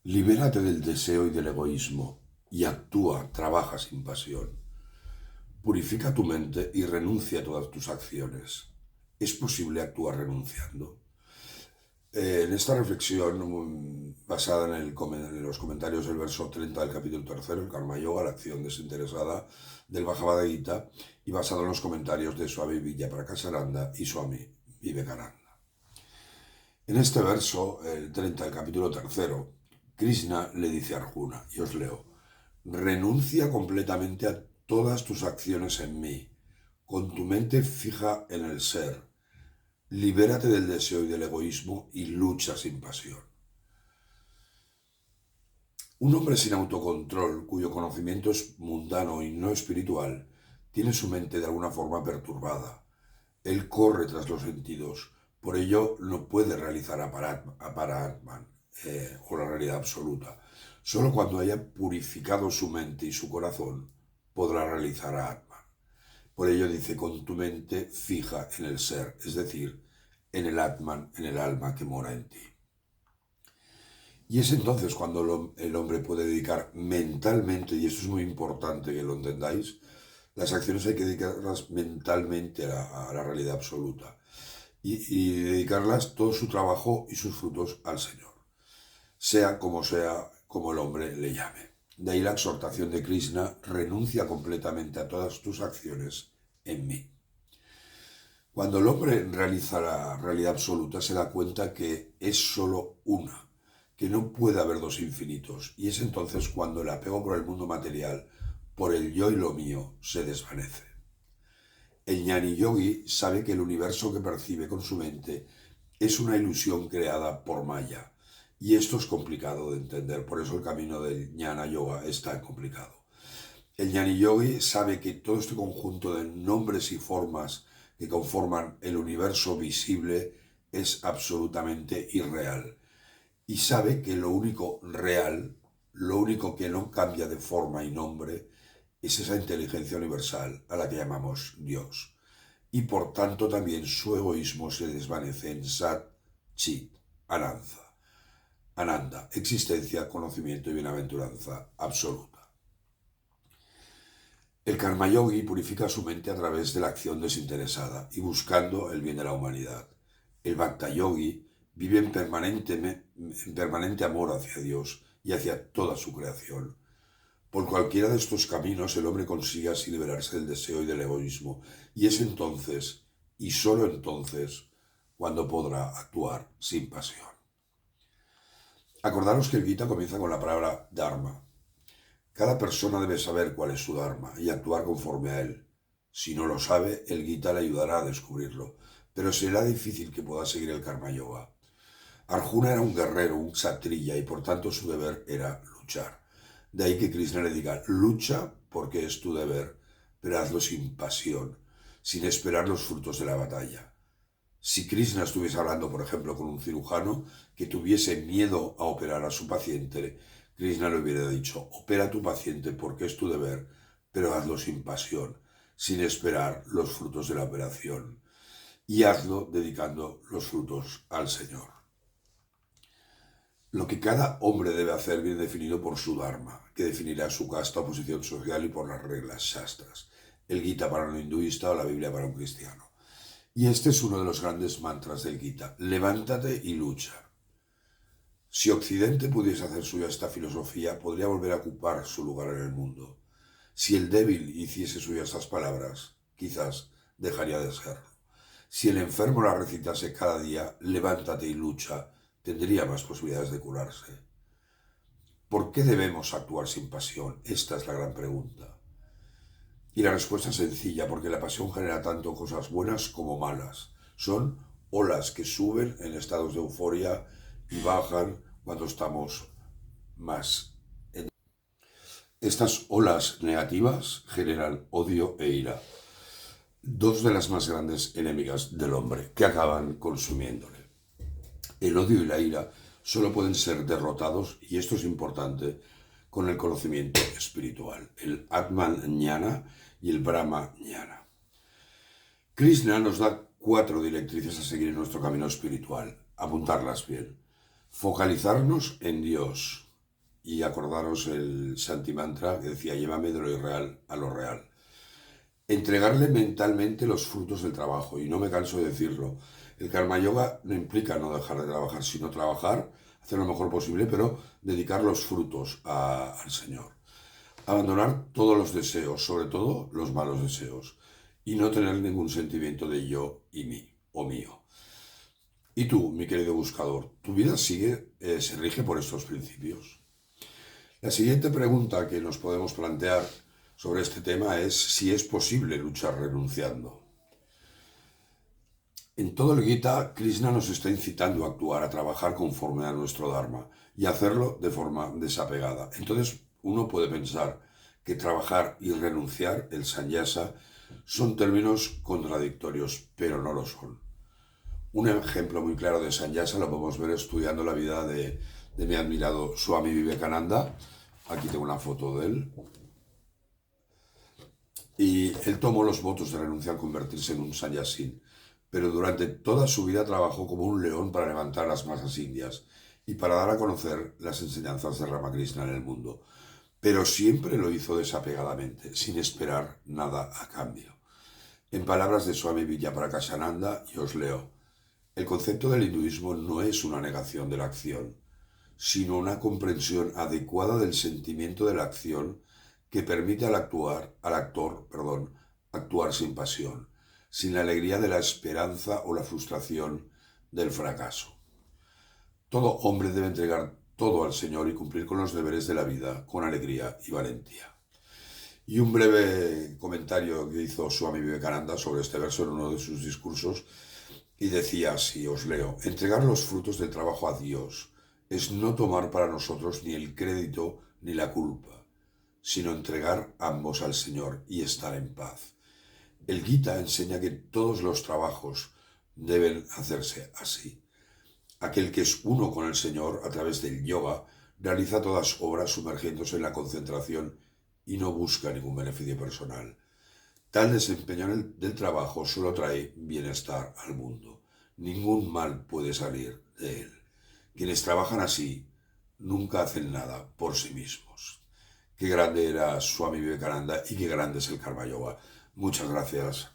Libérate del deseo y del egoísmo y actúa, trabaja sin pasión. Purifica tu mente y renuncia a todas tus acciones. ¿Es posible actuar renunciando? En esta reflexión, basada en los comentarios del verso 30 del capítulo 3, el Karma Yoga, la acción desinteresada del Bhagavad Gita, y basado en los comentarios de Swami Vidyaprakashananda y Swami Vivekananda. En este verso, el 30 del capítulo 3, Krishna le dice a Arjuna, y os leo: renuncia completamente a todas tus acciones en mí, con tu mente fija en el ser, libérate del deseo y del egoísmo y lucha sin pasión. Un hombre sin autocontrol, cuyo conocimiento es mundano y no espiritual, tiene su mente de alguna forma perturbada. Él corre tras los sentidos, por ello no puede realizar Aparatman, o la realidad absoluta. Solo cuando haya purificado su mente y su corazón podrá realizar a Atman. Por ello dice, con tu mente fija en el ser, es decir, en el Atman, en el alma que mora en ti. Y es entonces cuando el hombre puede dedicar mentalmente, y esto es muy importante que lo entendáis, las acciones hay que dedicarlas mentalmente a la realidad absoluta y dedicarlas todo su trabajo y sus frutos al Señor, sea, como el hombre le llame. De ahí la exhortación de Krishna: renuncia completamente a todas tus acciones en mí. Cuando el hombre realiza la realidad absoluta se da cuenta que es solo una, que no puede haber dos infinitos, y es entonces cuando el apego por el mundo material, por el yo y lo mío, se desvanece. El Jnani Yogi sabe que el universo que percibe con su mente es una ilusión creada por Maya, y esto es complicado de entender, por eso el camino del Jnana Yoga es tan complicado. El Jnani Yogi sabe que todo este conjunto de nombres y formas que conforman el universo visible es absolutamente irreal, y sabe que lo único real, lo único que no cambia de forma y nombre, es esa inteligencia universal a la que llamamos Dios. Y por tanto también su egoísmo se desvanece en Sat, Chit, Ananda, existencia, conocimiento y bienaventuranza absoluta. El Karma Yogi purifica su mente a través de la acción desinteresada y buscando el bien de la humanidad. El Bhakta Yogi vive en permanente amor hacia Dios y hacia toda su creación. Por cualquiera de estos caminos el hombre consigue así liberarse del deseo y del egoísmo, y es entonces, y solo entonces, cuando podrá actuar sin pasión. Acordaros que el Gita comienza con la palabra Dharma. Cada persona debe saber cuál es su Dharma y actuar conforme a él. Si no lo sabe, el Gita le ayudará a descubrirlo, pero será difícil que pueda seguir el Karma Yoga. Arjuna era un guerrero, un kshatriya, y por tanto su deber era luchar. De ahí que Krishna le diga: lucha porque es tu deber, pero hazlo sin pasión, sin esperar los frutos de la batalla. Si Krishna estuviese hablando, por ejemplo, con un cirujano que tuviese miedo a operar a su paciente, Krishna le hubiera dicho: opera a tu paciente porque es tu deber, pero hazlo sin pasión, sin esperar los frutos de la operación, y hazlo dedicando los frutos al Señor. Lo que cada hombre debe hacer viene definido por su Dharma, que definirá su casta o posición social, y por las reglas Shastras, el Gita para un hinduista o la Biblia para un cristiano. Y este es uno de los grandes mantras del Gita: levántate y lucha. Si Occidente pudiese hacer suya esta filosofía, podría volver a ocupar su lugar en el mundo. Si el débil hiciese suya estas palabras, quizás dejaría de serlo. Si el enfermo la recitase cada día, levántate y lucha, tendría más posibilidades de curarse. ¿Por qué debemos actuar sin pasión? Esta es la gran pregunta. Y la respuesta es sencilla: porque la pasión genera tanto cosas buenas como malas. Son olas que suben en estados de euforia y bajan cuando estamos más. Estas olas negativas generan odio e ira, dos de las más grandes enemigas del hombre, que acaban consumiéndole. El odio y la ira solo pueden ser derrotados, y esto es importante, con el conocimiento espiritual, el Atman Jnana y el Brahma Jnana. Krishna nos da 4 directrices a seguir en nuestro camino espiritual. Apuntarlas bien. Focalizarnos en Dios, y acordaros el Shanti Mantra que decía, llévame de lo irreal a lo real. Entregarle mentalmente los frutos del trabajo, y no me canso de decirlo. El Karma Yoga no implica no dejar de trabajar, sino trabajar, hacer lo mejor posible, pero dedicar los frutos al Señor. Abandonar todos los deseos, sobre todo los malos deseos, y no tener ningún sentimiento de yo y mí, o mío. Y tú, mi querido buscador, ¿tu vida se rige por estos principios? La siguiente pregunta que nos podemos plantear sobre este tema es si es posible luchar renunciando. En todo el Gita, Krishna nos está incitando a actuar, a trabajar conforme a nuestro Dharma y hacerlo de forma desapegada. Entonces, uno puede pensar que trabajar y renunciar, el sannyasa, son términos contradictorios, pero no lo son. Un ejemplo muy claro de sannyasa lo podemos ver estudiando la vida de mi admirado Swami Vivekananda. Aquí tengo una foto de él. Y él tomó los votos de renunciar a convertirse en un sannyasin, pero durante toda su vida trabajó como un león para levantar las masas indias y para dar a conocer las enseñanzas de Ramakrishna en el mundo. Pero siempre lo hizo desapegadamente, sin esperar nada a cambio. En palabras de Swami Vijayaprakashananda, y os leo, el concepto del hinduismo no es una negación de la acción, sino una comprensión adecuada del sentimiento de la acción que permite al actor, actuar sin pasión, sin la alegría de la esperanza o la frustración del fracaso. Todo hombre debe entregar todo al Señor y cumplir con los deberes de la vida con alegría y valentía. Y un breve comentario que hizo Swami Vivekananda sobre este verso en uno de sus discursos, y decía así, os leo, entregar los frutos del trabajo a Dios es no tomar para nosotros ni el crédito ni la culpa, sino entregar ambos al Señor y estar en paz. El Gita enseña que todos los trabajos deben hacerse así. Aquel que es uno con el Señor a través del yoga realiza todas obras sumergiéndose en la concentración y no busca ningún beneficio personal. Tal desempeño del trabajo solo trae bienestar al mundo. Ningún mal puede salir de él. Quienes trabajan así nunca hacen nada por sí mismos. Qué grande era Swami Vivekananda y qué grande es el Karma Yoga. Muchas gracias.